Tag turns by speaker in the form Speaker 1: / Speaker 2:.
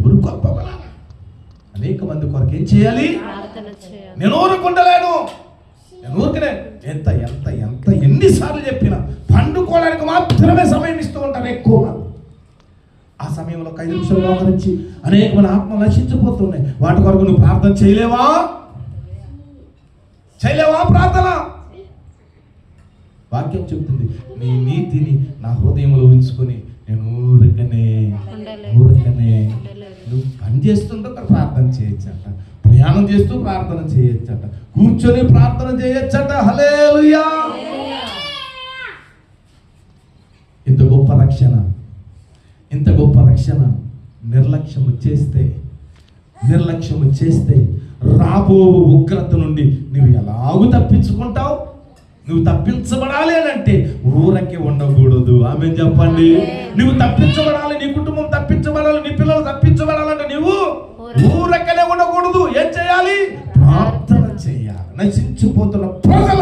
Speaker 1: పురుకొల్పబడాలి. అనేక మంది కొరకు ఏం చేయాలి? నేను ఊరుకుంటలేను. నేను ఊరికనే ఎంత ఎంత ఎంత ఎన్నిసార్లు చెప్పినా పండుకోవడానికి మాత్రమే సమయం ఇస్తూ ఉంటారు ఎక్కువ మంది. ఆ సమయంలో 5 నిమిషాలు మోకరించి అనేకమైన ఆత్మలు నశించిపోతున్నాయి. వాటి కొరకు నువ్వు ప్రార్థన చేయలేవా? ప్రార్థన? వాక్యం చెప్తుంది, నీ నీతిని నా హృదయంలో ఉంచుకొని నేను ఊరికనే నువ్వు పని చేస్తుంటే ప్రార్థన చేయొచ్చట, ప్రయాణం చేస్తూ ప్రార్థన చేయొచ్చట, కూర్చొని ప్రార్థన చేయొచ్చట. హల్లెలూయా! ఇంత గొప్ప రక్షణ నిర్లక్ష్యము చేస్తే రాబో ఉగ్రత నుండి నువ్వు ఎలాగూ తప్పించుకుంటావు? నువ్వు తప్పించబడాలి అని అంటే ఊరకే ఉండకూడదు. ఆమేన్ చెప్పండి. నువ్వు తప్పించబడాలి, నీ కుటుంబం తప్పించబడాలి, నీ పిల్లలు తప్పించబడాలంటే నువ్వు ఊరకనే ఉండకూడదు. ఏం చేయాలి? ప్రార్థన చేయాలి. నశించిపోతున్న ప్రజల